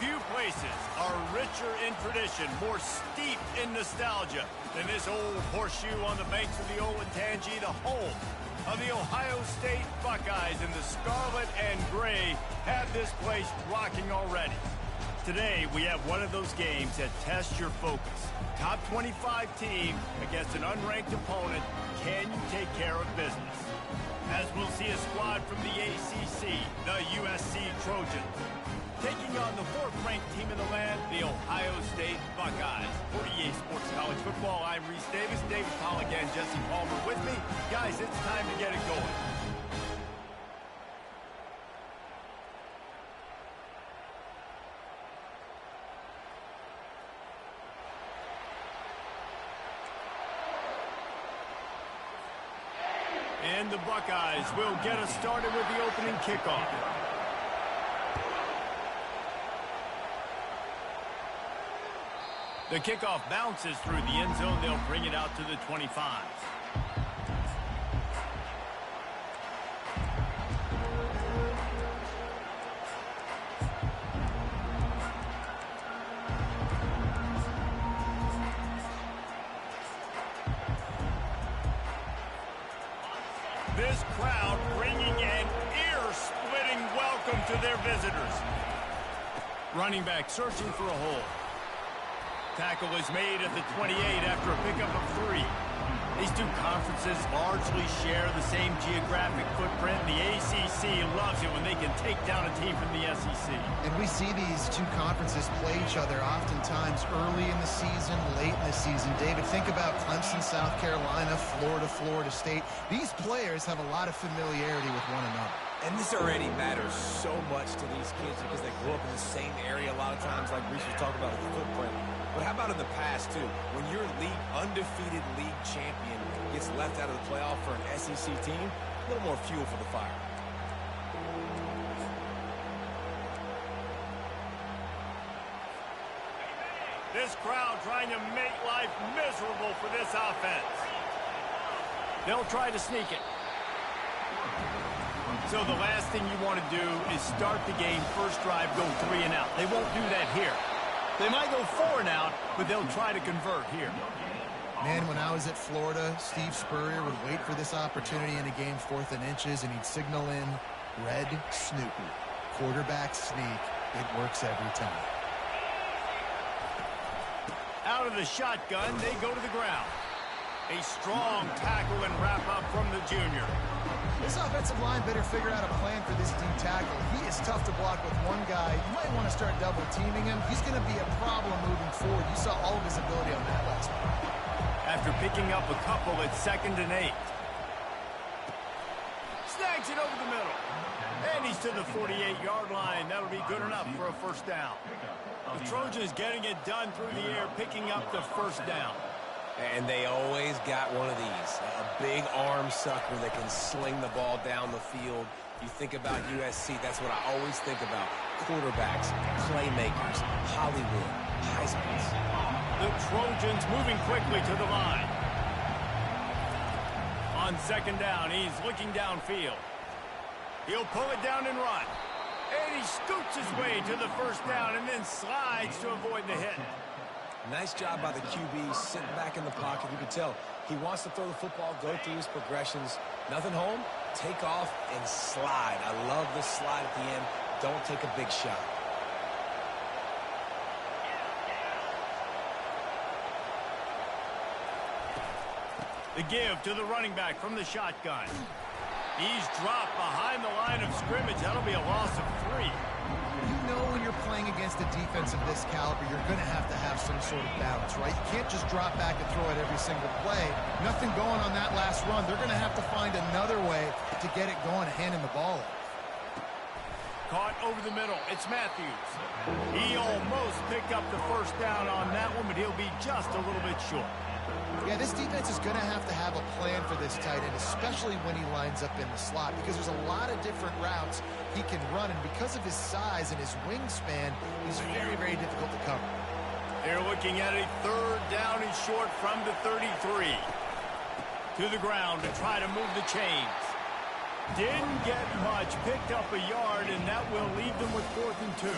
Few places are richer in tradition, more steeped in nostalgia than this old horseshoe on the banks of the Olentangy, the home of the Ohio State Buckeyes. And the scarlet and gray have this place rocking already. Today, we have one of those games that tests your focus. Top 25 team against an unranked opponent. Can you take care of business? As we'll see a squad from the ACC, the USC Trojans, taking on the fourth-ranked team in the land, the Ohio State Buckeyes. For EA Sports College Football, I'm Reese Davis. David Colligan, Jesse Palmer with me. Guys, it's time to get it going. And the Buckeyes will get us started with the opening kickoff. The kickoff bounces through the end zone. They'll bring it out to the 25. This crowd bringing an ear-splitting welcome to their visitors. Running back searching for a hole. Tackle is made at the 28 after a pickup of 3. These two conferences largely share the same geographic footprint. The ACC loves it when they can take down a team from the SEC. And we see these two conferences play each other oftentimes early in the season, late in the season. David, think about Clemson, South Carolina, Florida, Florida State. These players have a lot of familiarity with one another. And this already matters so much to these kids because they grew up in the same area a lot of times, like Reese was talking about with the footprint. But how about in the past, too? When your undefeated league champion gets left out of the playoff for an SEC team, a little more fuel for the fire. This crowd trying to make life miserable for this offense. They'll try to sneak it. So the last thing you want to do is start the game, first drive, go 3 and out. They won't do that here. They might go 4 and out, but they'll try to convert here. Man, when I was at Florida, Steve Spurrier would wait for this opportunity in a game 4th and inches, and he'd signal in red snoop, quarterback sneak. It works every time. Out of the shotgun, they go to the ground. A strong tackle and wrap up from the junior. This offensive line better figure out a plan for this D tackle. He is tough to block with one guy. You might want to start double teaming him. He's going to be a problem moving forward. You saw all of his ability on that last one. After picking up a couple at 2nd and 8. Snags it over the middle. And he's to the 48-yard line. That'll be good enough for a first down. The Trojans getting it done through the air, picking up the first down. And they always got one of these, a big arm sucker that can sling the ball down the field. You think about USC, that's what I always think about. Quarterbacks, playmakers, Hollywood, Heismans. The Trojans moving quickly to the line. On 2nd down, he's looking downfield. He'll pull it down and run. And he scoots his way to the first down and then slides to avoid the hit. Nice job by the QB, sitting back in the pocket. You can tell he wants to throw the football, go through his progressions. Nothing home, take off and slide. I love the slide at the end. Don't take a big shot. The give to the running back from the shotgun. He's dropped behind the line of scrimmage. That'll be a loss of 3. You know when you're playing against a defense of this caliber, you're going to have some sort of balance, right? You can't just drop back and throw it every single play. Nothing going on that last run. They're going to have to find another way to get it going and handing the ball off. Caught over the middle. It's Matthews. He almost picked up the first down on that one, but he'll be just a little bit short. Yeah, this defense is going to have a plan for this tight end, especially when he lines up in the slot, because there's a lot of different routes he can run, and because of his size and his wingspan, he's very, very difficult to cover. They're looking at a 3rd down and short from the 33. To the ground to try to move the chains. Didn't get much, picked up a yard, and that will leave them with 4th and 2.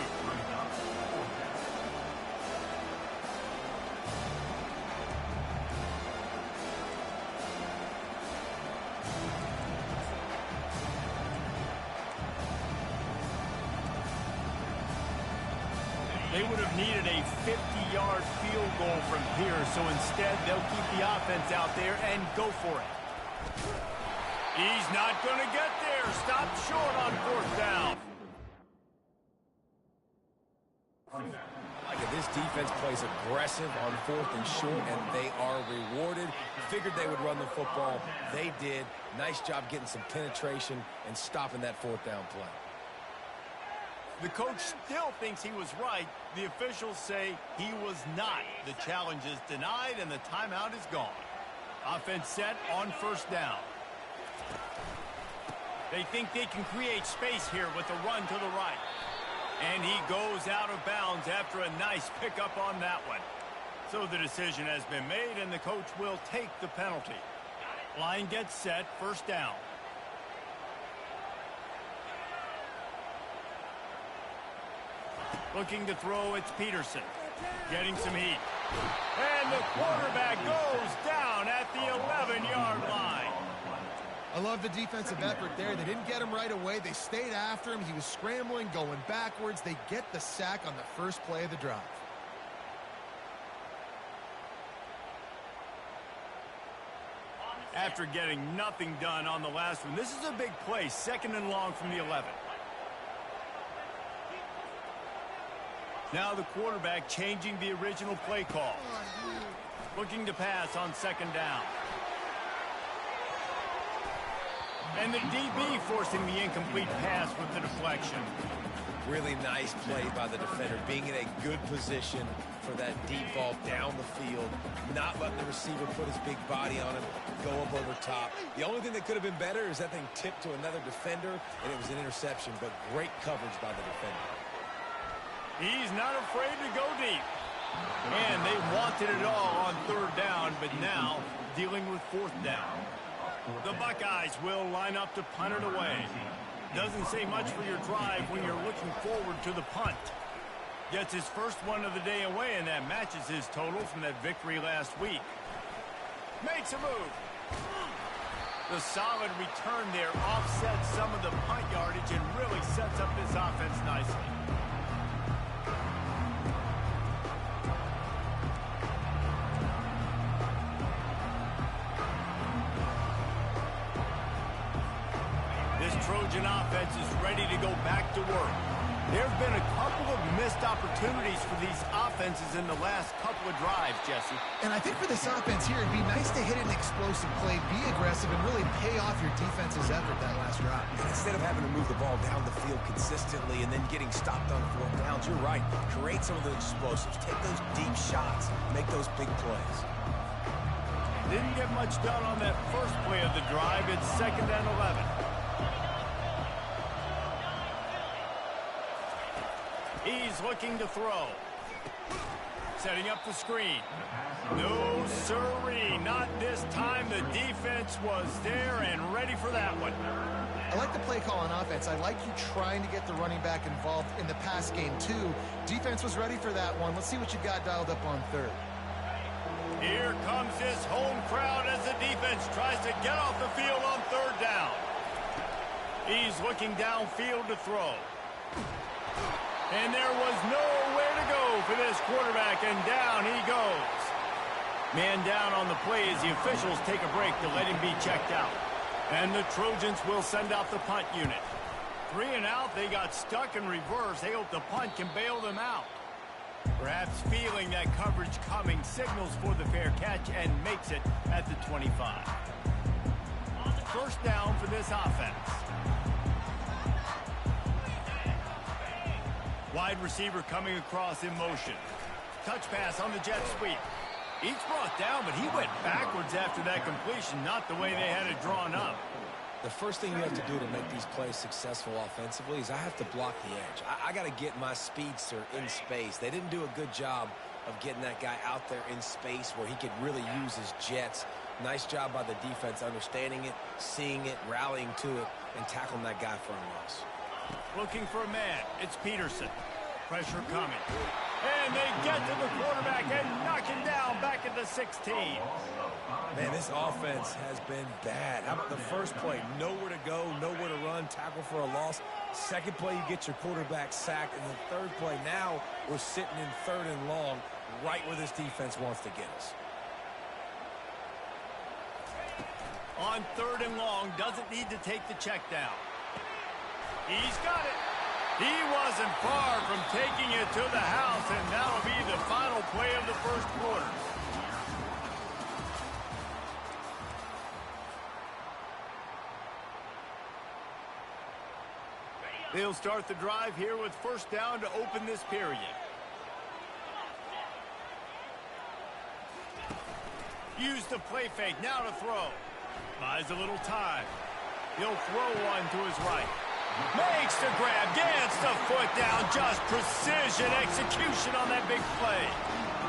They would have needed a 50-yard field goal from here, so instead they'll keep the offense out there and go for it. He's not going to get there. Stopped short on 4th down. Like it, this defense plays aggressive on 4th and short, and they are rewarded. Figured they would run the football. They did. Nice job getting some penetration and stopping that 4th down play. The coach still thinks he was right. The officials say he was not. The challenge is denied, and the timeout is gone. Offense set on 1st down. They think they can create space here with a run to the right. And he goes out of bounds after a nice pickup on that one. So the decision has been made, and the coach will take the penalty. Line gets set, 1st down. Looking to throw, it's Peterson. Getting some heat. And the quarterback goes down at the 11-yard line. I love the defensive effort there. They didn't get him right away. They stayed after him. He was scrambling, going backwards. They get the sack on the first play of the drive. After getting nothing done on the last one, this is a big play, 2nd and long from the 11. Now the quarterback changing the original play call. Looking to pass on 2nd down. And the DB forcing the incomplete pass with the deflection. Really nice play by the defender, being in a good position for that deep ball down the field, not letting the receiver put his big body on him, go up over top. The only thing that could have been better is that thing tipped to another defender, and it was an interception, but great coverage by the defender. He's not afraid to go deep. And they wanted it all on 3rd down, but now dealing with 4th down. The Buckeyes will line up to punt it away. Doesn't say much for your drive when you're looking forward to the punt. Gets his first one of the day away, and that matches his total from that victory last week. Makes a move. The solid return there offsets some of the punt yardage and really sets up this offense nicely. Trojan offense is ready to go back to work. There have been a couple of missed opportunities for these offenses in the last couple of drives, Jesse. And I think for this offense here, it'd be nice to hit an explosive play, be aggressive, and really pay off your defense's effort that last drive. And instead of having to move the ball down the field consistently and then getting stopped on 4th downs, you're right. Create some of those explosives. Take those deep shots. Make those big plays. Didn't get much done on that first play of the drive. It's 2nd and 11. He's looking to throw. Setting up the screen. No, sirree, not this time. The defense was there and ready for that one. I like the play call on offense. I like you trying to get the running back involved in the pass game, too. Defense was ready for that one. Let's see what you got dialed up on 3rd. Here comes his home crowd as the defense tries to get off the field on 3rd down. He's looking downfield to throw. And there was nowhere to go for this quarterback, and down he goes. Man down on the play as the officials take a break to let him be checked out. And the Trojans will send out the punt unit. 3 and out, they got stuck in reverse. They hope the punt can bail them out. Perhaps feeling that coverage coming, signals for the fair catch and makes it at the 25. 1st down for this offense. Wide receiver coming across in motion. Touch pass on the jet sweep. He's brought down, but he went backwards after that completion, not the way they had it drawn up. The first thing you have to do to make these plays successful offensively is I have to block the edge. I got to get my speedster in space. They didn't do a good job of getting that guy out there in space where he could really use his jets. Nice job by the defense understanding it, seeing it, rallying to it, and tackling that guy for a loss. Looking for a man. It's Peterson. Pressure coming. And they get to the quarterback and knock him down back at the 16. Man, this offense has been bad. How about the first play? Nowhere to go, nowhere to run, tackle for a loss. Second play, you get your quarterback sacked. And the third play, now we're sitting in 3rd and long, right where this defense wants to get us. On 3rd and long, doesn't need to take the check down. He's got it. He wasn't far from taking it to the house, and that'll be the final play of the first quarter. They'll start the drive here with 1st down to open this period. Use the play fake, now to throw. Buys a little time. He'll throw one to his right. Makes the grab, gets the foot down, just precision execution on that big play.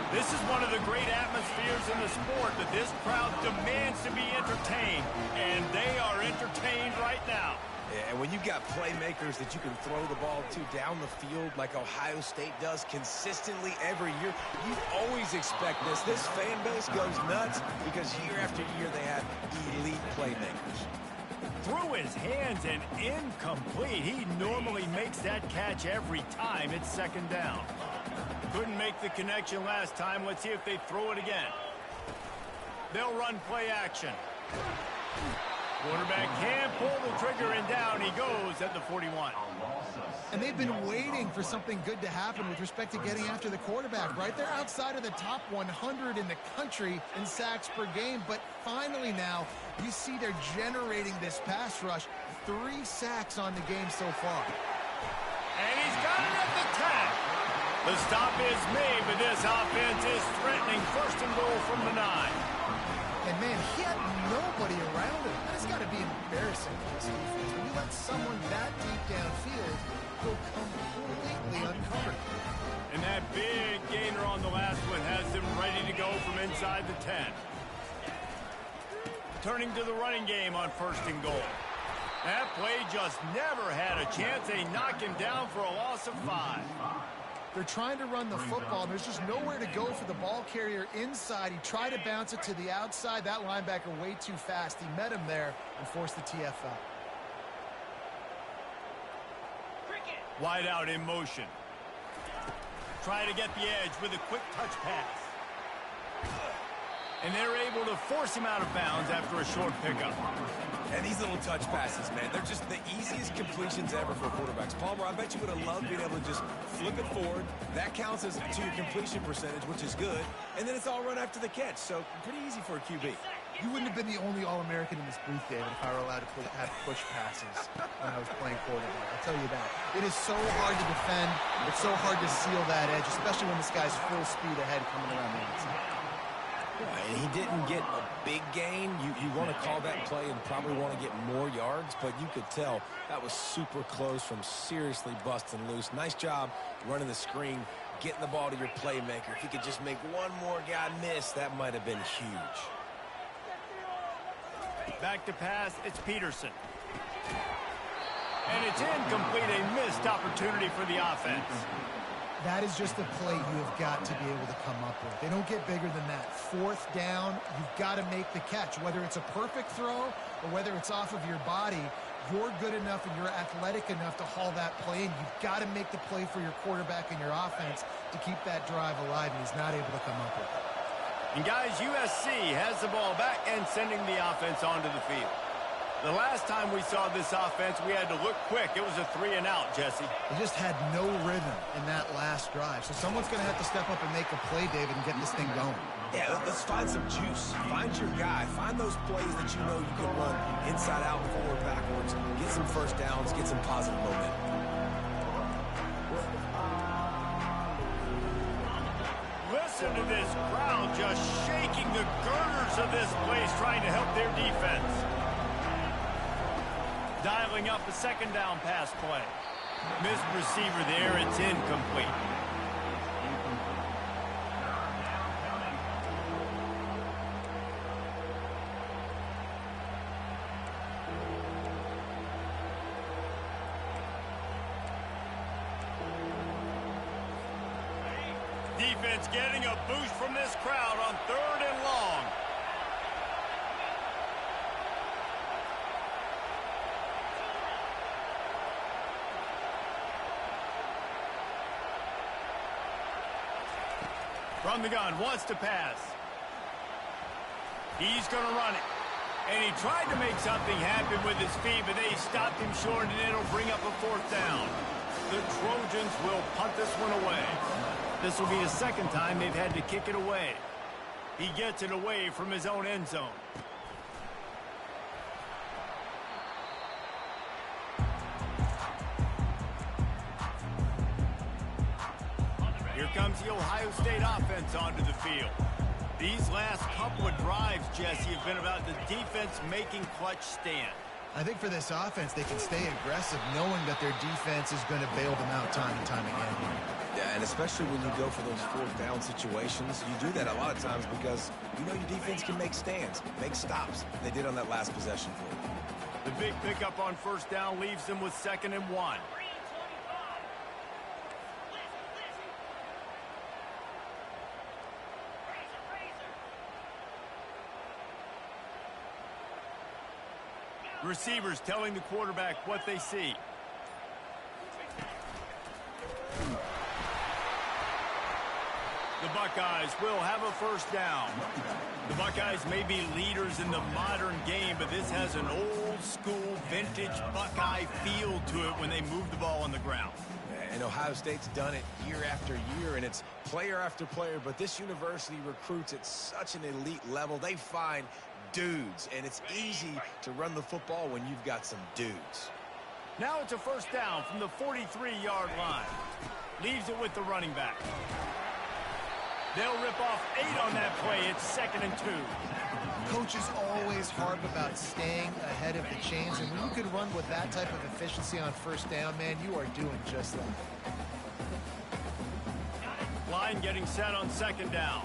This is one of the great atmospheres in the sport, but this crowd demands to be entertained, and they are entertained right now. Yeah, and when you've got playmakers that you can throw the ball to down the field like Ohio State does consistently every year, you always expect this. This fan base goes nuts because year after year they have elite playmakers. Through his hands and incomplete. He normally makes that catch every time it's 2nd down. Couldn't make the connection last time. Let's see if they throw it again. They'll run play action. Quarterback can't pull the trigger, and down he goes at the 41. And they've been waiting for something good to happen with respect to getting after the quarterback, right? They're outside of the top 100 in the country in sacks per game, but finally now you see they're generating this pass rush. 3 sacks on the game so far. And he's got it at the 10. The stop is made, but this offense is threatening 1st and goal from the 9. And, man, he had nobody around him. That's got to be embarrassing for this defense. When you let someone that deep downfield go completely uncovered. And that big gainer on the last one has them ready to go from inside the 10. Turning to the running game on 1st and goal. That play just never had a chance. They knock him down for a loss of 5. They're trying to run the football. There's just nowhere to go for the ball carrier inside. He tried to bounce it to the outside. That linebacker way too fast. He met him there and forced the TFL. Wide out in motion. Trying to get the edge with a quick touch pass. And they're able to force him out of bounds after a short pickup. And these little touch passes, man, they're just the easiest completions ever for quarterbacks. Palmer, I bet you would have loved being able to just flip it forward. That counts as to your completion percentage, which is good. And then it's all run after the catch, so pretty easy for a QB. You wouldn't have been the only All-American in this booth, David, if I were allowed to have push passes when I was playing quarterback. I'll tell you that. It is so hard to defend. It's so hard to seal that edge, especially when this guy's full speed ahead coming around the outside. And he didn't get a big gain. You want to call that play and probably want to get more yards, but you could tell that was super close from seriously busting loose. Nice job running the screen, getting the ball to your playmaker. If he could just make one more guy miss, that might have been huge. Back to pass, it's Peterson. And it's incomplete, a missed opportunity for the offense. That is just a play you have got to be able to come up with. They don't get bigger than that. 4th down, you've got to make the catch. Whether it's a perfect throw or whether it's off of your body, you're good enough and you're athletic enough to haul that play in. You've got to make the play for your quarterback and your offense to keep that drive alive, and he's not able to come up with it. And guys, USC has the ball back and sending the offense onto the field. The last time we saw this offense, we had to look quick. It was a 3-and-out, Jesse. They just had no rhythm in that last drive. So someone's going to have to step up and make a play, David, and get this thing going. Yeah, let's find some juice. Find your guy. Find those plays that you know you can run inside out, forward, backwards. Get some 1st downs. Get some positive momentum. Listen to this crowd just shaking the girders of this place, trying to help their defense. Dialing up a 2nd down pass play. Missed receiver there, it's incomplete. It's getting a boost from this crowd on 3rd and long. From the gun, wants to pass. He's going to run it. And he tried to make something happen with his feet, but they stopped him short, and it'll bring up a 4th down. The Trojans will punt this one away. This will be the 2nd time they've had to kick it away. He gets it away from his own end zone. Here comes the Ohio State offense onto the field. These last couple of drives, Jesse, have been about the defense making clutch stands. I think for this offense, they can stay aggressive knowing that their defense is going to bail them out time and time again. Yeah, and especially when you go for those 4th down situations, you do that a lot of times because you know your defense can make stands, make stops. They did on that last possession for you. The big pickup on 1st down leaves them with 2nd and 1. Receivers telling the quarterback what they see. The Buckeyes will have a 1st down. The Buckeyes may be leaders in the modern game, but this has an old-school, vintage Buckeye feel to it when they move the ball on the ground. And Ohio State's done it year after year, and it's player after player, but this university recruits at such an elite level. They find dudes, and it's easy to run the football when you've got some dudes. Now it's a 1st down from the 43-yard line. Leaves it with the running back. They'll rip off 8 on that play. It's 2nd and 2. Coaches always harp about staying ahead of the chains, and when you can run with that type of efficiency on 1st down, man, you are doing just that. Line getting set on 2nd down.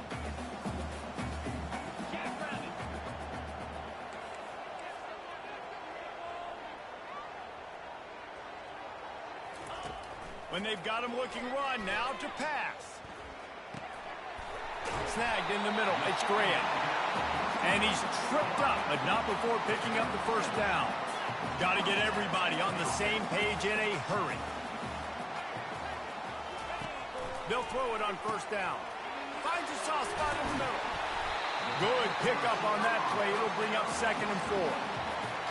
When they've got him looking run, now to pass. Snagged in the middle. It's Grant. And he's tripped up, but not before picking up the 1st down. Got to get everybody on the same page in a hurry. They'll throw it on 1st down. Finds a soft spot in the middle. Good pickup on that play. It'll bring up 2nd and 4.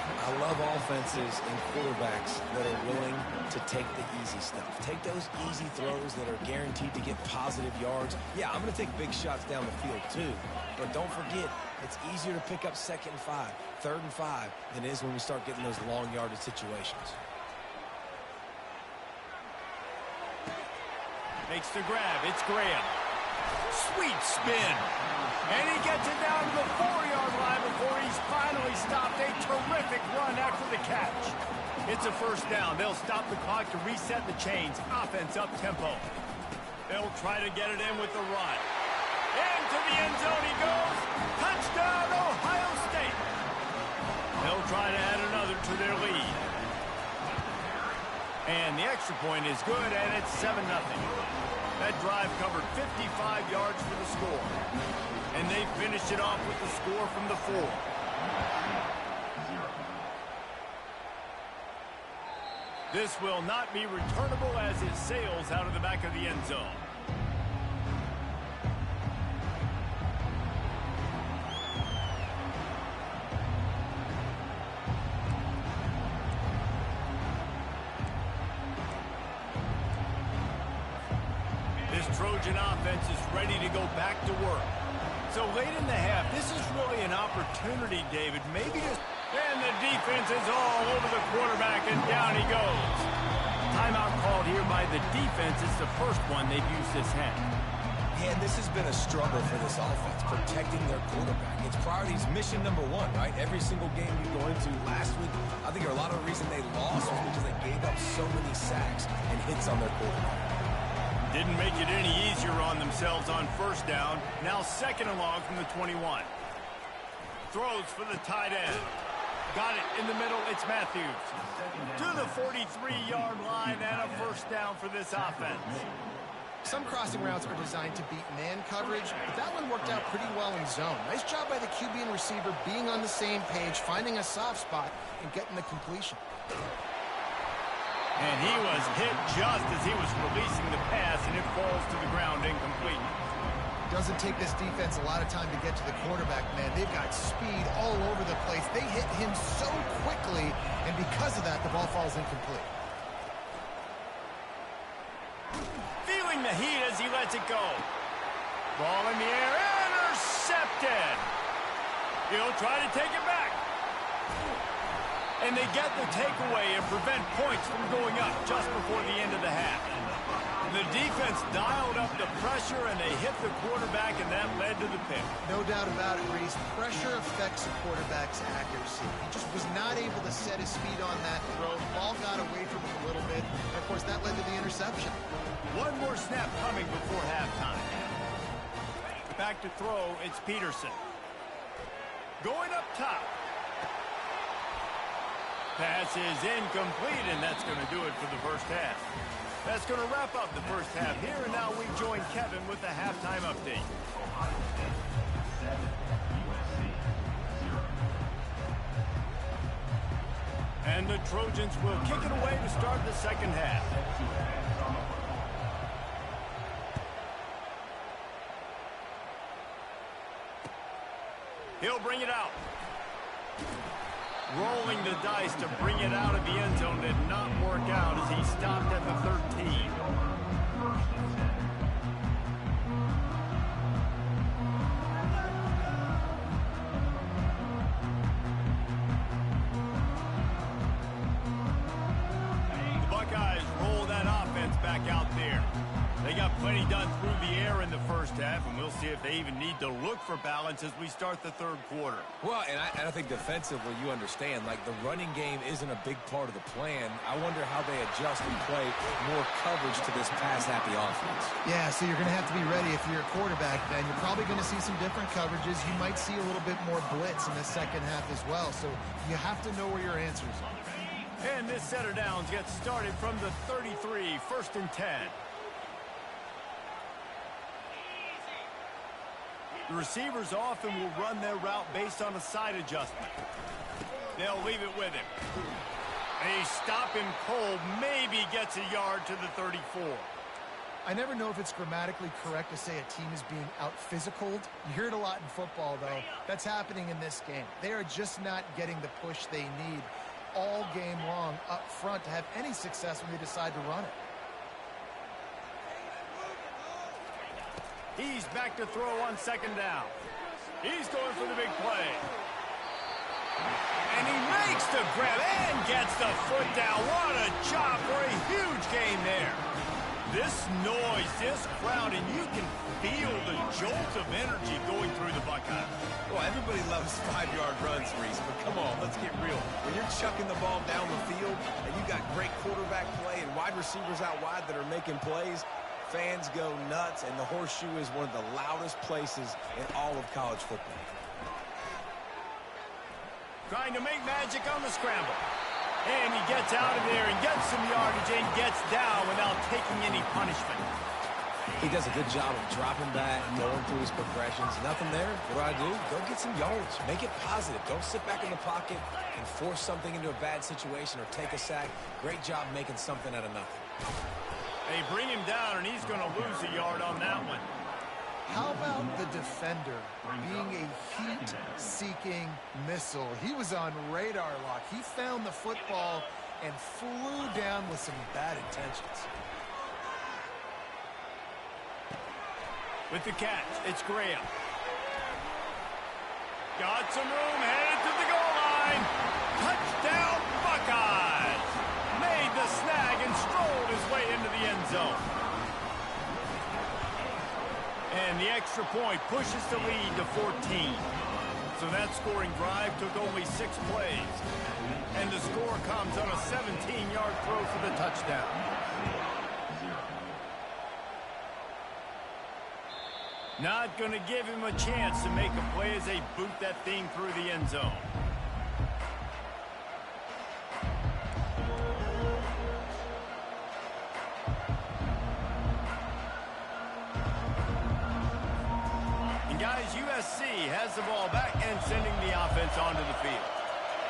I love offenses and quarterbacks that are willing to take the easy stuff. Take those easy throws that are guaranteed to get positive yards. Yeah, I'm going to take big shots down the field too. But don't forget, it's easier to pick up 2nd and 5, 3rd and 5 than it is when we start getting those long yardage situations. Makes the grab. It's Graham. Sweet spin. And he gets it down to the 4-yard line before he's finally stopped. A terrific run after the catch. It's a 1st down. They'll stop the clock to reset the chains. Offense up tempo. They'll try to get it in with the run. Into the end zone he goes. Touchdown, Ohio State. They'll try to add another to their lead. And the extra point is good, and it's 7-0. That drive covered 55 yards for the score. And they finished it off with the score from the 4. This will not be returnable as it sails out of the back of the end zone. This Trojan offense is ready to go back to work. So late in the half, this is really an opportunity, David. Maybe just... And the defense is all over the quarterback, and down he goes. Timeout called here by the defense. It's the first one they've used this half. Yeah, and this has been a struggle for this offense, protecting their quarterback. It's priorities mission number 1, right? Every single game you go into last week, I think a lot of the reason they lost was because they gave up so many sacks and hits on their quarterback. Didn't make it any easier on themselves on 1st down. Now 2nd and long from the 21. Throws for the tight end. Got it in the middle. It's Matthews. To the 43-yard line and a 1st down for this offense. Some crossing routes are designed to beat man coverage, but that one worked out pretty well in zone. Nice job by the QB and receiver being on the same page, finding a soft spot, and getting the completion. And he was hit just as he was releasing the pass, and it falls to the ground incomplete. Doesn't take this defense a lot of time to get to the quarterback, man. They've got speed all over the place. They hit him so quickly, and because of that, the ball falls incomplete. Feeling the heat as he lets it go. Ball in the air, intercepted. He'll try to take it back. And they get the takeaway and prevent points from going up just before the end of the half. The defense dialed up the pressure, and they hit the quarterback, and that led to the pick. No doubt about it, Reese. Pressure affects a quarterback's accuracy. He just was not able to set his feet on that throw. The ball got away from him a little bit. And of course, that led to the interception. One more snap coming before halftime. Back to throw, it's Peterson. Going up top. Pass is incomplete, and that's going to do it for the first half. That's going to wrap up the first half here, and now we join Kevin with the halftime update. And the Trojans will kick it away to start the second half. He'll bring it out. Rolling the dice to bring it out of the end zone did not work out as he stopped at the 13. The Buckeyes roll that offense back out there. They got plenty done through the air in the first half, and we'll see if they even need to look for balance as we start the third quarter. Well, and I think defensively, you understand, like the running game isn't a big part of the plan. I wonder how they adjust and play more coverage to this pass-happy offense. Yeah, so you're going to have to be ready if you're a quarterback, then. You're probably going to see some different coverages. You might see a little bit more blitz in the second half as well, so you have to know where your answers are. And this set of downs gets started from the 33, 1st and 10. The receivers often will run their route based on a side adjustment. They'll leave it with him. They stop him cold, maybe gets a yard to the 34. I never know if it's grammatically correct to say a team is being out-physicaled. You hear it a lot in football, though. That's happening in this game. They are just not getting the push they need all game long up front to have any success when they decide to run it. He's back to throw on second down. He's going for the big play. And he makes the grab and gets the foot down. What a job for a huge gain there. This noise, this crowd, and you can feel the jolt of energy going through the Buckeyes. Well, everybody loves 5-yard runs, Reese, but come on, let's get real. When you're chucking the ball down the field and you got great quarterback play and wide receivers out wide that are making plays, fans go nuts, and the Horseshoe is one of the loudest places in all of college football. Trying to make magic on the scramble. And he gets out of there and gets some yardage and gets down without taking any punishment. He does a good job of dropping back, going through his progressions. Nothing there. What do? Go get some yards. Make it positive. Don't sit back in the pocket and force something into a bad situation or take a sack. Great job making something out of nothing. They bring him down, and he's going to lose a yard on that one. How about the defender being a heat-seeking missile? He was on radar lock. He found the football and flew down with some bad intentions. With the catch, it's Graham. Got some room, headed to the goal line. Touchdown, Buckeyes! Made the snag and strolled his way into the end zone. And the extra point pushes the lead to 14. So that scoring drive took only 6 plays. And the score comes on a 17-yard throw for the touchdown. Not going to give him a chance to make a play as they boot that thing through the end zone. has the ball back and sending the offense onto the field.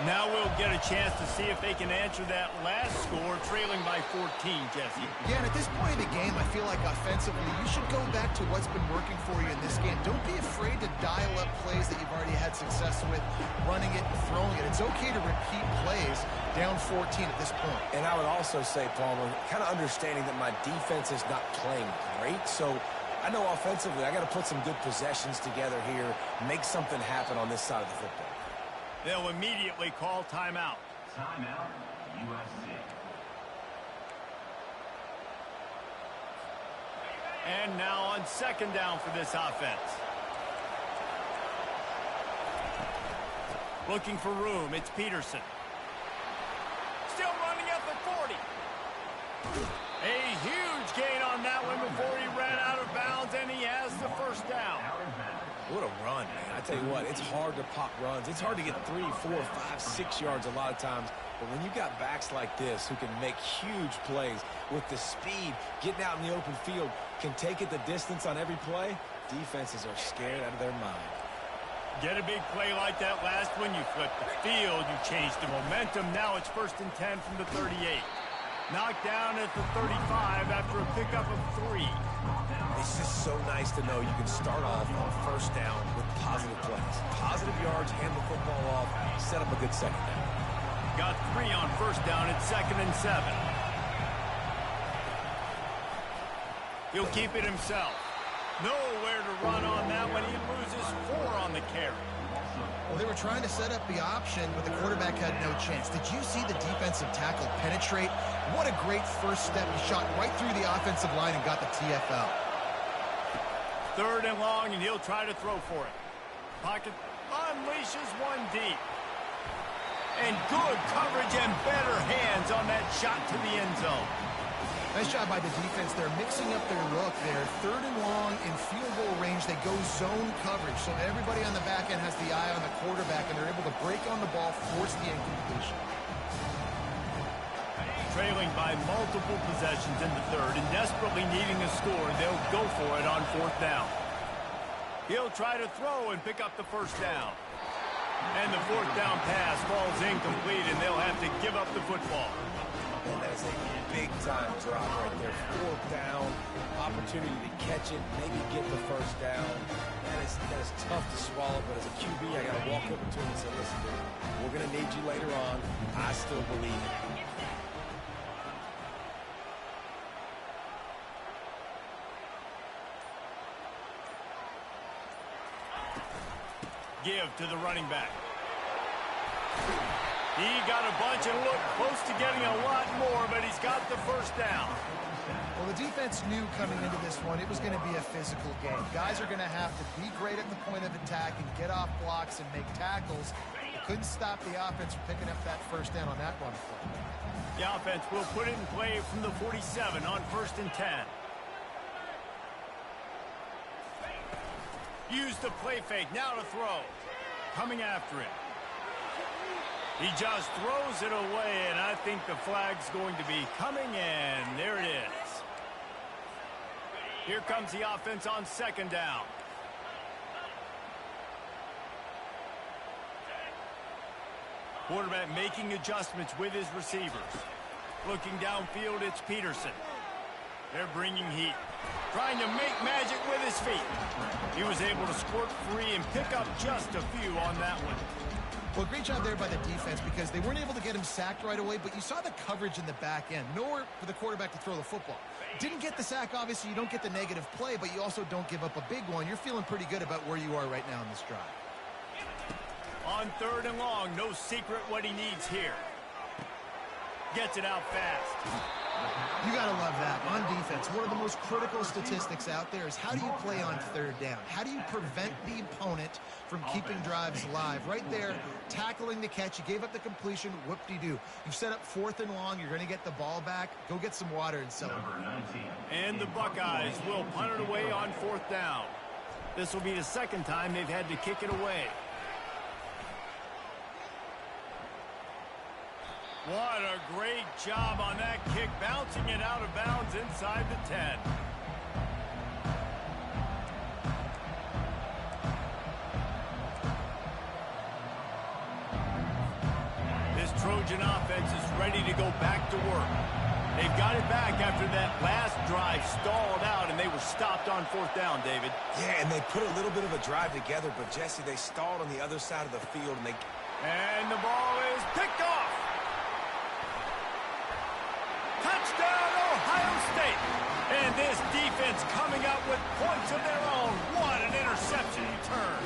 Now we'll get a chance to see if they can answer that last score, trailing by 14, Jesse. Yeah, and at this point in the game, I feel like offensively, you should go back to what's been working for you in this game. Don't be afraid to dial up plays that you've already had success with, running it and throwing it. It's okay to repeat plays down 14 at this point. And I would also say, Palmer, kind of understanding that my defense is not playing great, so I know offensively I got to put some good possessions together here, make something happen on this side of the football. They'll immediately call timeout. Timeout, USC. And now on second down for this offense. Looking for room, it's Peterson. Still running at the 40. A huge gain on that one before he ran out of bounds, and he has the first down. What a run, man. I tell you what, it's hard to pop runs. It's hard to get 3, 4, 5, 6 yards a lot of times. But when you got backs like this who can make huge plays with the speed, getting out in the open field, can take it the distance on every play, defenses are scared out of their mind. Get a big play like that last one, you flip the field, you change the momentum. Now it's 1st and 10 from the 38. Knocked down at the 35 after a pickup of 3. It's just so nice to know you can start off on first down with positive plays. Positive yards, hand the football off, set up a good second down. Got 3 on first down at 2nd and 7. He'll keep it himself. Nowhere to run on that one. He loses 4 on the carry. Well, they were trying to set up the option, but the quarterback had no chance. Did you see the defensive tackle penetrate? What a great first step. He shot right through the offensive line and got the TFL. 3rd and long, and he'll try to throw for it. Pocket unleashes one deep. And good coverage and better hands on that shot to the end zone. Nice job by the defense. They're mixing up their look there. 3rd and long in field goal range. They go zone coverage. So everybody on the back end has the eye on the quarterback, and they're able to break on the ball, force the incompletion. Trailing by multiple possessions in the 3rd and desperately needing a score, they'll go for it on 4th down. He'll try to throw and pick up the first down. And the 4th down pass falls incomplete, and they'll have to give up the football. And that's a big-time drop right there. 4th down, opportunity to catch it, maybe get the first down. That is tough to swallow, but as a QB, I got to walk up to him and say, listen, dude, we're going to need you later on. I still believe in you. Give to the running back. He got a bunch and looked close to getting a lot more, but he's got the first down. Well, the defense knew coming into this one it was going to be a physical game. Guys are going to have to be great at the point of attack and get off blocks and make tackles. They couldn't stop the offense from picking up that first down on that run play. The offense will put it in play from the 47 on 1st and 10. Use the play fake, now to throw. Coming after it. He just throws it away, and I think the flag's going to be coming in. There it is. Here comes the offense on 2nd down. Quarterback making adjustments with his receivers. Looking downfield, it's Peterson. They're bringing heat. Trying to make magic with his feet. He was able to squirt free and pick up just a few on that one. Well, great job there by the defense because they weren't able to get him sacked right away, but you saw the coverage in the back end. Nowhere for the quarterback to throw the football. Didn't get the sack, obviously. You don't get the negative play, but you also don't give up a big one. You're feeling pretty good about where you are right now in this drive. On 3rd and long, no secret what he needs here. Gets it out fast. You got to love that. On defense, one of the most critical statistics out there is how do you play on 3rd down? How do you prevent the opponent from keeping drives alive? Right there, tackling the catch. You gave up the completion. Whoop-de-doo. You've set up 4th and long. You're going to get the ball back. Go get some water and celebrate. And the Buckeyes will punt it away on 4th down. This will be the 2nd time they've had to kick it away. What a great job on that kick, bouncing it out of bounds inside the 10. Trojan offense is ready to go back to work. They've got it back after that last drive stalled out, and they were stopped on fourth down, David. Yeah, and they put a little bit of a drive together, but, Jesse, they stalled on the other side of the field, And the ball is picked off. Touchdown, Ohio State. And this defense coming out with points of their own. What an interception return.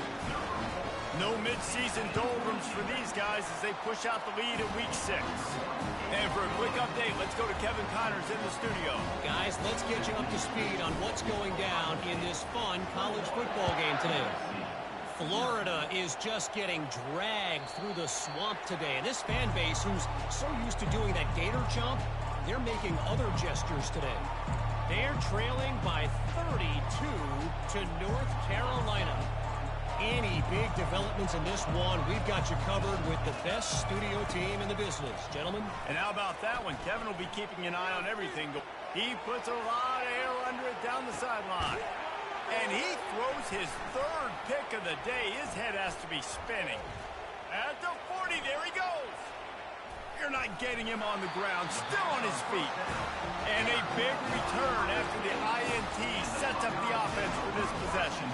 No midseason doldrums for these guys as they push out the lead in Week 6. And for a quick update, let's go to Kevin Connors in the studio. Guys, let's get you up to speed on what's going down in this fun college football game today. Florida is just getting dragged through the swamp today. And this fan base, who's so used to doing that gator jump, they're making other gestures today. They're trailing by 32 to North Carolina. Any big developments in this one, we've got you covered with the best studio team in the business. Gentlemen? And how about that one? Kevin will be keeping an eye on everything. He puts a lot of air under it down the sideline. And he throws his third pick of the day. His head has to be spinning. At the 40, there he goes. You're not getting him on the ground, still on his feet. And a big return after the INT sets up the offense for this possession.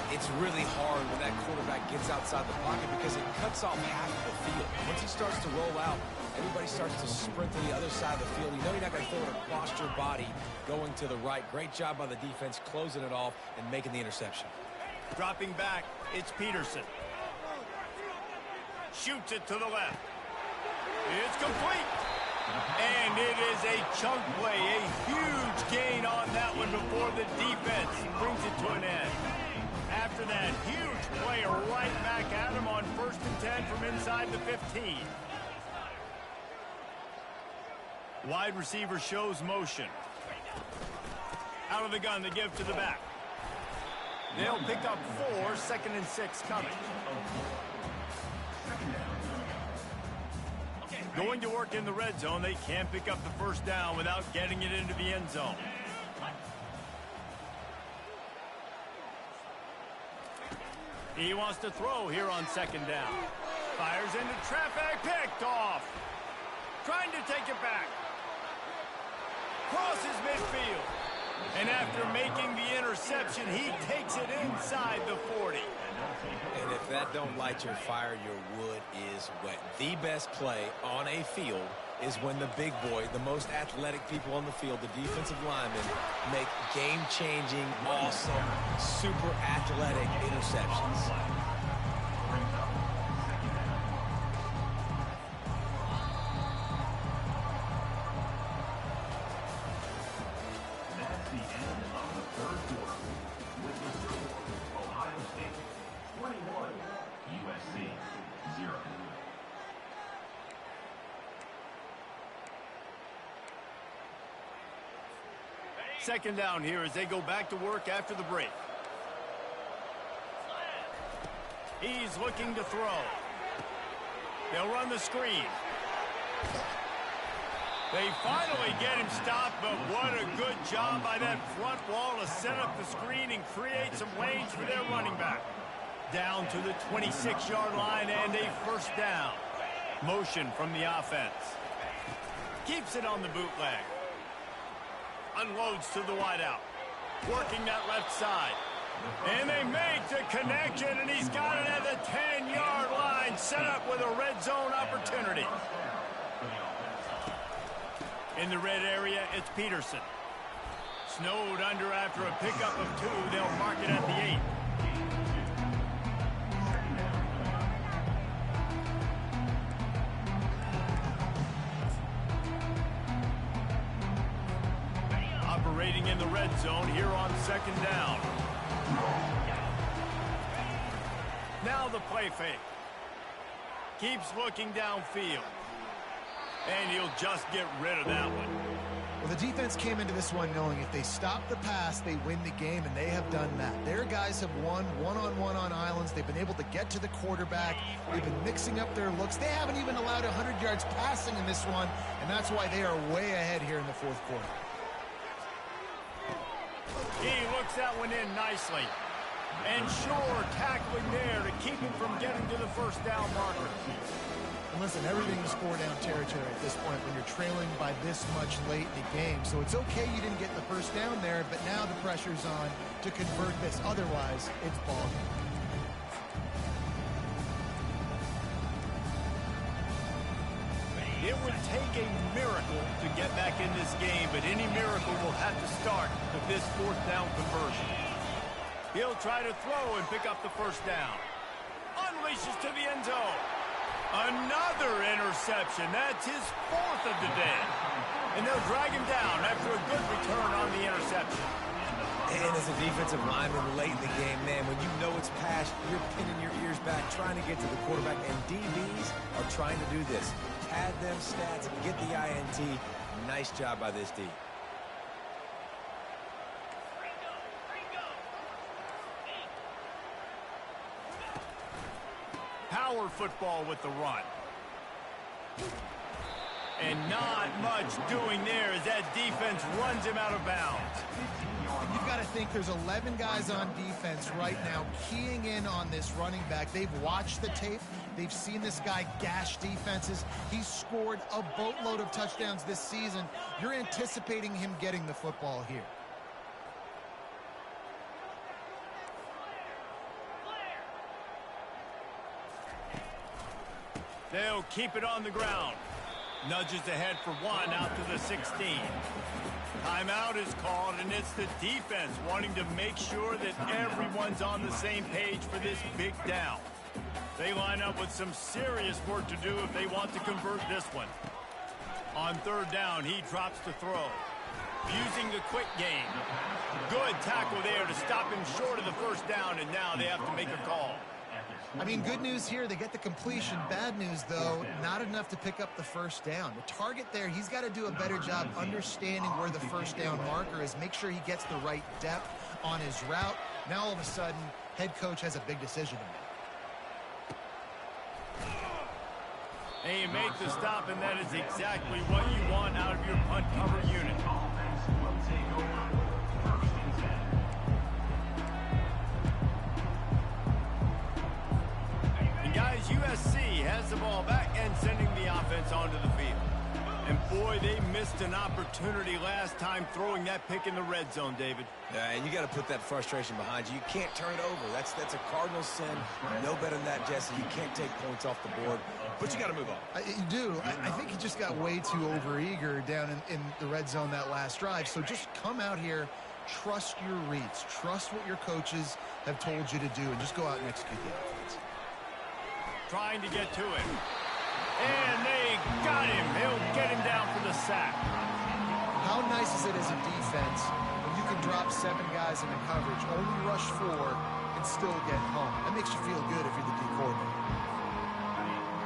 It's really hard when that quarterback gets outside the pocket because it cuts off half of the field. Once he starts to roll out, everybody starts to sprint to the other side of the field. You know you're not going to throw it across your body going to the right. Great job by the defense closing it off and making the interception. Dropping back, it's Peterson. Shoots it to the left. It's complete. And it is a chunk play, a huge gain on that one before the defense brings it to an end. After that huge play, right back at him on 1st and 10 from inside the 15. Wide receiver shows motion. Out of the gun, they give to the back. They'll pick up 4, 2nd and 6 coming. Going to work in the red zone, they can't pick up the first down without getting it into the end zone. He wants to throw here on 2nd down. Fires into traffic, picked off. Trying to take it back. Crosses midfield. And after making the interception, he takes it inside the 40. And if that don't light your fire, your wood is wet. The best play on a field is when the big boy, the most athletic people on the field, the defensive linemen, make game-changing, awesome, super athletic interceptions. That's the end of the third quarter. With the score, Ohio State 21, USC 0. Second down here as they go back to work after the break. He's looking to throw. They'll run the screen. They finally get him stopped, but what a good job by that front wall to set up the screen and create some lanes for their running back. Down to the 26-yard line and a first down. Motion from the offense. Keeps it on the bootleg. Unloads to the wideout. Working that left side. And they make the connection, and he's got it at the 10-yard line, set up with a red zone opportunity. In the red area, it's Peterson. Snowed under after a pickup of 2. They'll mark it at the 8. Operating in the red zone here on 2nd down. Now the play fake. Keeps looking downfield. And he'll just get rid of that one. Well, the defense came into this one knowing if they stop the pass, they win the game, and they have done that. Their guys have won one-on-one on islands. They've been able to get to the quarterback. They've been mixing up their looks. They haven't even allowed 100 yards passing in this one, and that's why they are way ahead here in the 4th quarter. He looks that one in nicely. And sure, tackling there to keep him from getting to the first down marker. Listen, everything is four-down territory at this point when you're trailing by this much late in the game. So it's okay you didn't get the first down there, but now the pressure's on to convert this. Otherwise, it's ball game. It would take a miracle to get back in this game, but any miracle will have to start with this fourth down conversion. He'll try to throw and pick up the first down. Unleashes to the end zone. Another interception. That's his fourth of the day. And they'll drag him down after a good return on the interception. And as a defensive lineman late in the game, man, when you know it's past, you're pinning your ears back, trying to get to the quarterback, and DBs are trying to do this. Pad them stats, get the INT. Nice job by this D. Power football with the run. And not much doing there as that defense runs him out of bounds. You've got to think there's 11 guys on defense right now keying in on this running back. They've watched the tape. They've seen this guy gash defenses. He's scored a boatload of touchdowns this season. You're anticipating him getting the football here. They'll keep it on the ground. Nudges ahead for one out to the 16. Timeout is called, and it's the defense wanting to make sure that everyone's on the same page for this big down. They line up with some serious work to do if they want to convert this one. On third down, he drops to throw. Using the quick game. Good tackle there to stop him short of the first down, and now they have to make a call. I mean, good news here, they get the completion. Bad news, though, not enough to pick up the first down. The target there, he's got to do a better job understanding where the first down marker is, make sure he gets the right depth on his route. Now, all of a sudden, head coach has a big decision to make. And you make the stop, and that is exactly what you want out of your punt cover unit. And guys, USC has the ball back and sending the offense onto the field. And boy, they missed an opportunity last time throwing that pick in the red zone, David. Yeah, and you got to put that frustration behind you. You can't turn it over. That's a cardinal sin. No better than that, Jesse. You can't take points off the board, but you got to move on. You do. I think he just got way too overeager down in the red zone that last drive. So just come out here, trust your reads, trust what your coaches have told you to do, and just go out and execute the offense. Trying to get to him. And they got him. They'll get him down for the sack. How nice is it as a defense when you can drop 7 guys into coverage, only rush 4, and still get home? That makes you feel good if you're the D coordinator.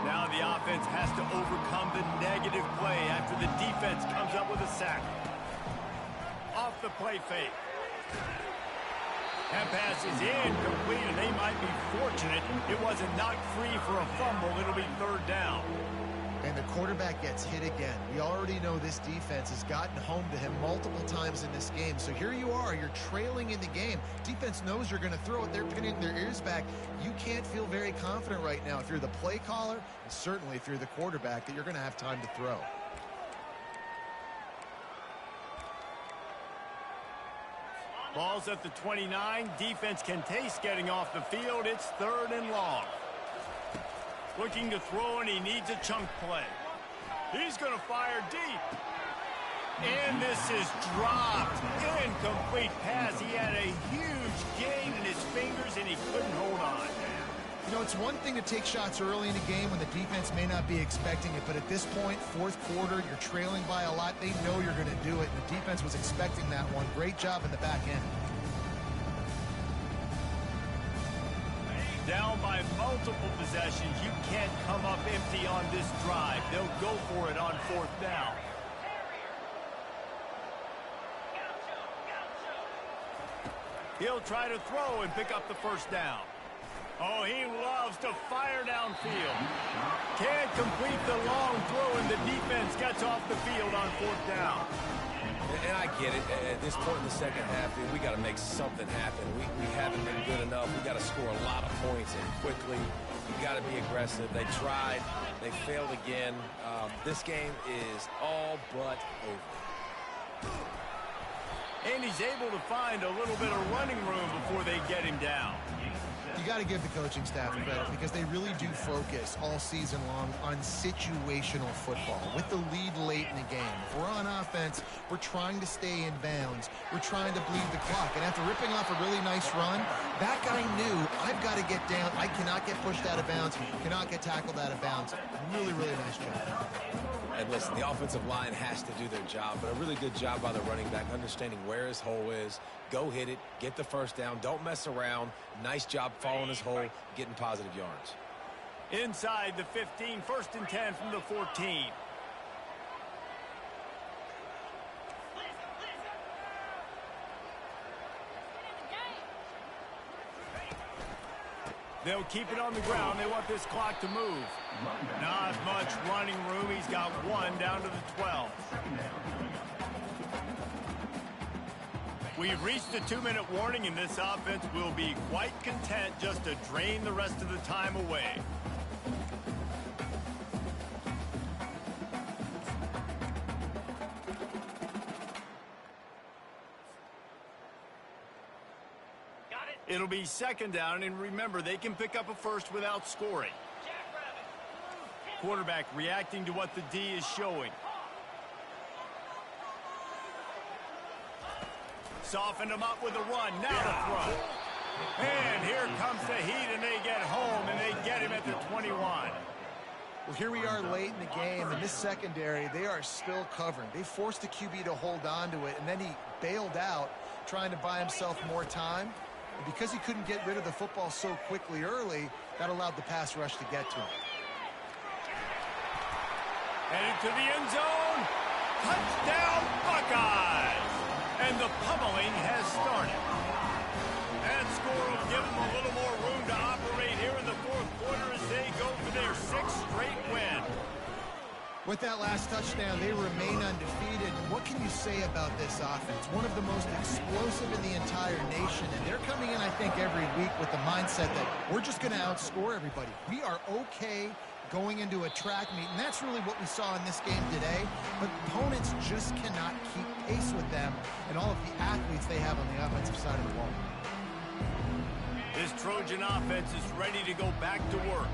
Now the offense has to overcome the negative play after the defense comes up with a sack. Off the play fake. That pass is incomplete, and they might be fortunate it wasn't knocked free for a fumble. It'll be third down. And the quarterback gets hit again. We already know this defense has gotten home to him multiple times in this game. So here you are, you're trailing in the game. Defense knows you're going to throw it. They're pinning their ears back. You can't feel very confident right now if you're the play caller, and certainly if you're the quarterback, that you're going to have time to throw. Ball's at the 29. Defense can taste getting off the field. It's third and long. Looking to throw, and he needs a chunk play. He's going to fire deep. And this is dropped. Incomplete pass. He had a huge gain in his fingers, and he couldn't hold on. You know, it's one thing to take shots early in the game when the defense may not be expecting it, but at this point, fourth quarter, you're trailing by a lot. They know you're going to do it, and the defense was expecting that one. Great job in the back end. Down by multiple possessions, you can't come up empty on this drive. They'll go for it on fourth down. He'll try to throw and pick up the first down. Oh, he loves to fire downfield. can't complete the long throw, and the defense gets off the field on 4th down. And I get it. At this point in the second half, we got to make something happen. We haven't been good enough. We got to score a lot of points and quickly. We got to be aggressive. They tried. They failed again. This game is all but over. And he's able to find a little bit of running room before they get him down. You got to give the coaching staff credit because they really do focus all season long on situational football. With the lead late in the game, if we're on offense, we're trying to stay in bounds. We're trying to bleed the clock. And after ripping off a really nice run, that guy knew, I've got to get down. I cannot get pushed out of bounds, cannot get tackled out of bounds. Really, really nice job. And listen, the offensive line has to do their job, but a really good job by the running back, understanding where his hole is. Go hit it, get the first down, don't mess around. Nice job following his hole, getting positive yards. Inside the 15, 1st and 10 from the 14. They'll keep it on the ground. They want this clock to move. Not much running room. He's got 1 down to the 12. We've reached a 2-minute warning, and this offense will be quite content just to drain the rest of the time away. It'll be 2nd down, and remember, they can pick up a first without scoring. Quarterback reacting to what the D is showing. Softened him up with a run, now the throw. And here comes the heat, and they get home, and they get him at the 21. Well, here we are late in the game, and this secondary, they are still covering. They forced the QB to hold on to it, and then he bailed out, trying to buy himself more time. And because he couldn't get rid of the football so quickly early, that allowed the pass rush to get to him. Headed to the end zone. Touchdown, Buckeyes! And the pummeling has started. That score will give them a little more room to operate here in the 4th quarter as they go for their 6th straight win. With that last touchdown, they remain undefeated. What can you say about this offense? One of the most explosive in the entire nation, and they're coming in, I think, every week with the mindset that we're just going to outscore everybody. We are okay going into a track meet, and that's really what we saw in this game today. But opponents just cannot keep pace with them and all of the athletes they have on the offensive side of the ball. This Trojan offense is ready to go back to work.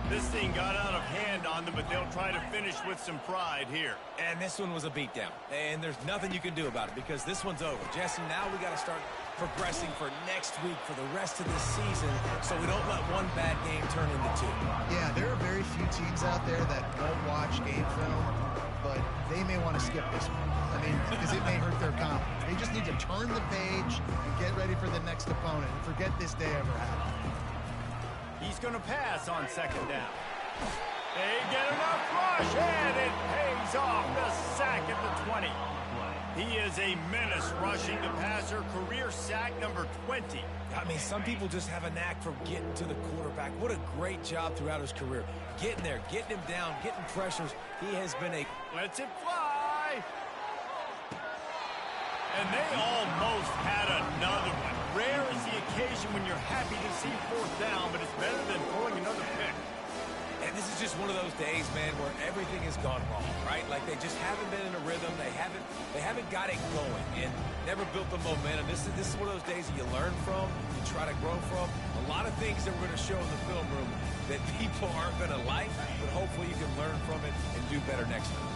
This thing got out of hand on them, but they'll try to finish with some pride here. And this one was a beatdown. And there's nothing you can do about it because this one's over. Jesse, now we got to start progressing for next week for the rest of this season so we don't let one bad game turn into 2. Yeah, there are very few teams out there that won't watch game film, but they may want to skip this one. I mean, because it may hurt their confidence. They just need to turn the page and get ready for the next opponent and forget this day ever happened. He's going to pass on 2nd down. They get enough rush, and it pays off the sack at the 20. He is a menace rushing the passer, career sack number 20. I mean, some people just have a knack for getting to the quarterback. What a great job throughout his career. Getting there, getting him down, getting pressures. He has been a... Lets it fly. And they almost had another one. Rare is the occasion when you're happy to see 4th down, but it's better than throwing another pick. And this is just one of those days, man, where everything has gone wrong, right? Like they just haven't been in a rhythm. They haven't got it going and never built the momentum. This is one of those days that you learn from, you try to grow from. A lot of things that we're going to show in the film room that people aren't going to like, but hopefully you can learn from it and do better next time.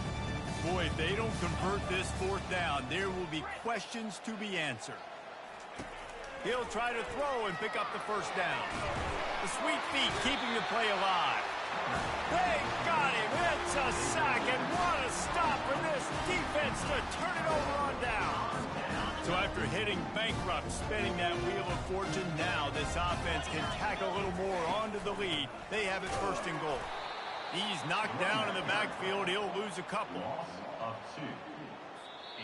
Boy, if they don't convert this 4th down, there will be questions to be answered. He'll try to throw and pick up the 1st down. The sweet feet keeping the play alive. They got him. It's a sack, and what a stop for this defense to turn it over on down. So after hitting bankrupt, spinning that wheel of fortune, now this offense can tack a little more onto the lead. They have it 1st and goal. He's knocked down in the backfield. He'll lose a couple. Loss of 2.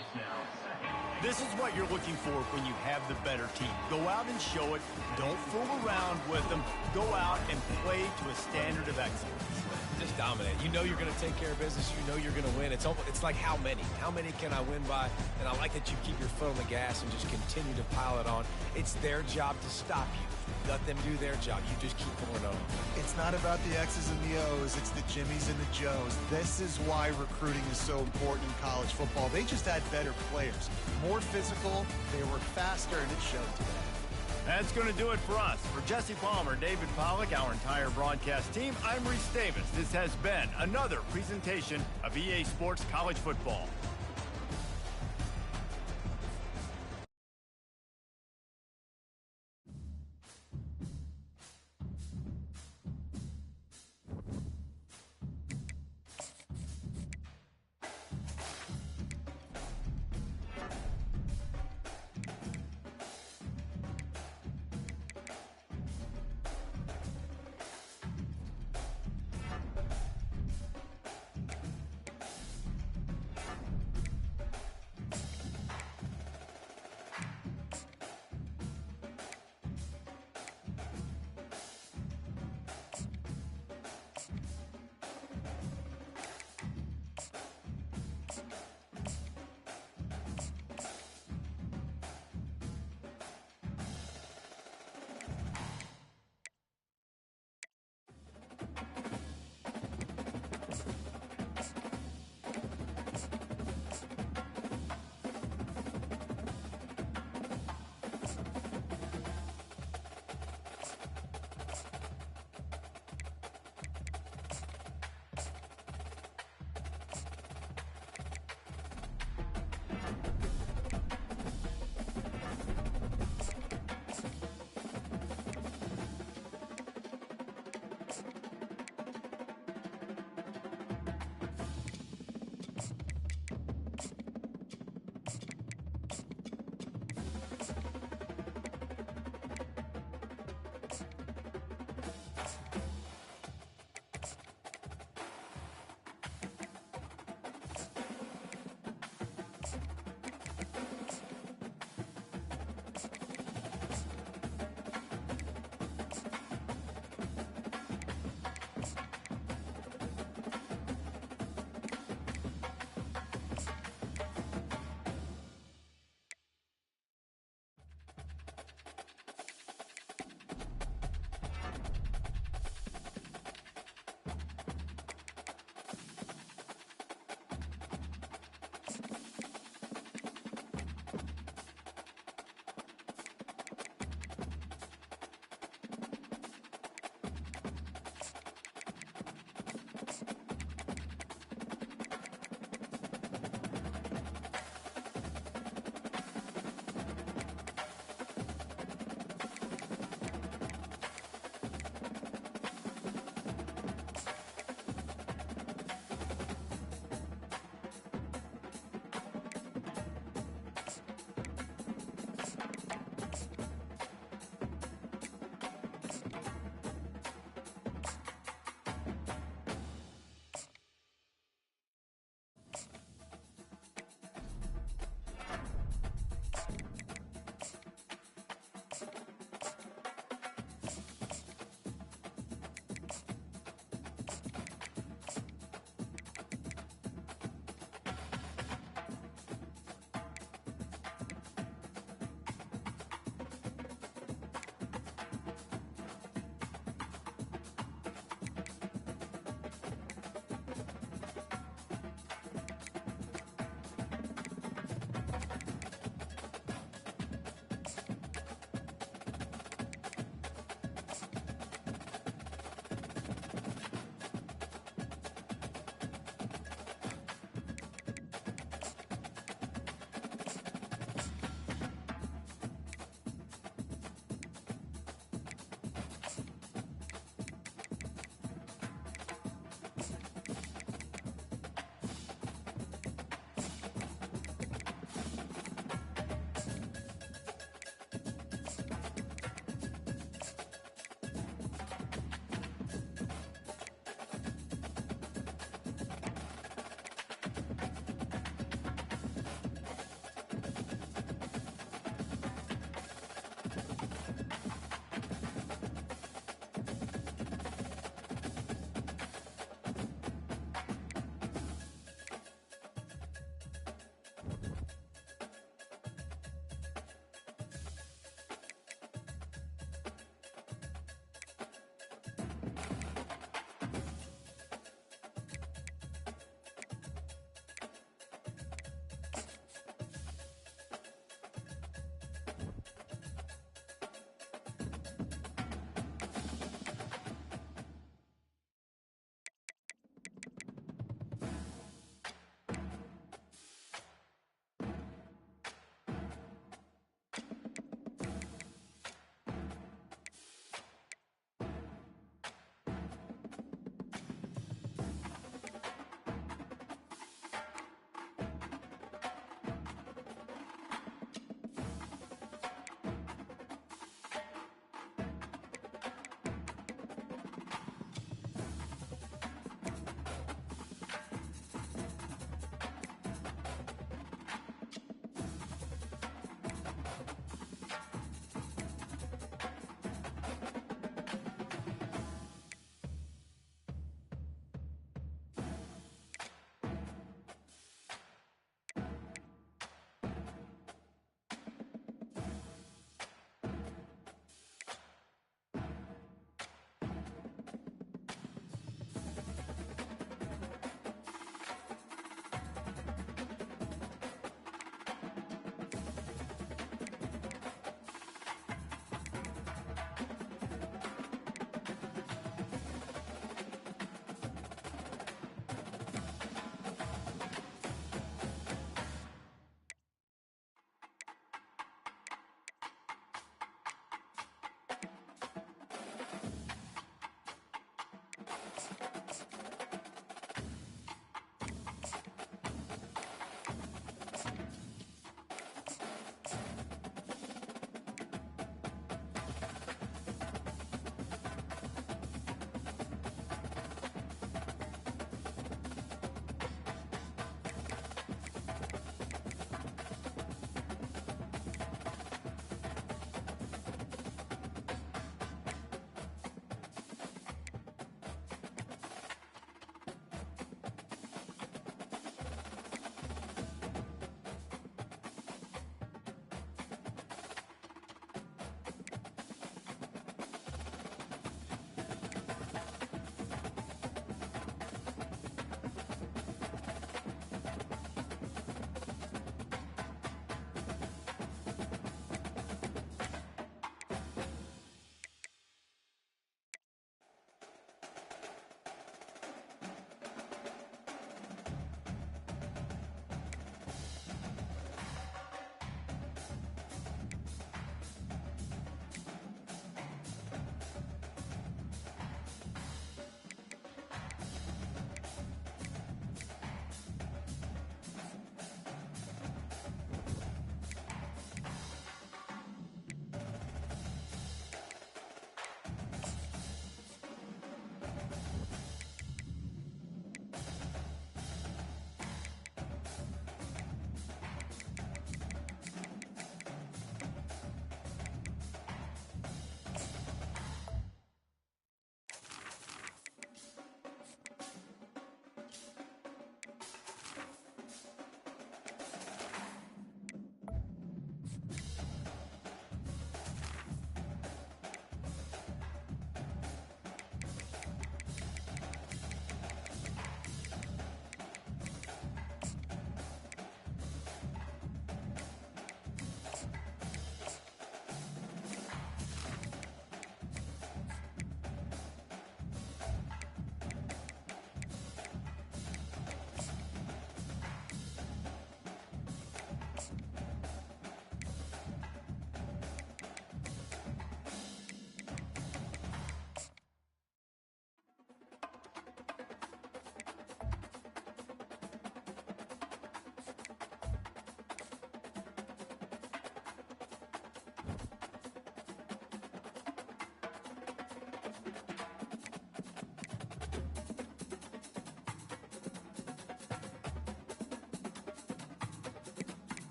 It's touchdown, second. This is what you're looking for when you have the better team. Go out and show it. Don't fool around with them. Go out and play to a standard of excellence. Just dominate. You know you're going to take care of business. You know you're going to win. It's like how many? How many can I win by? And I like that you keep your foot on the gas and just continue to pile it on. It's their job to stop you. Let them do their job. You just keep pouring on. It's not about the X's and the O's. It's the Jimmies and the Joes. This is why recruiting is so important in college football. They just had better players, more physical, they were faster, and it showed today. That's going to do it for us. For Jesse Palmer, David Pollack, our entire broadcast team, I'm Reese Davis. This has been another presentation of EA Sports College Football.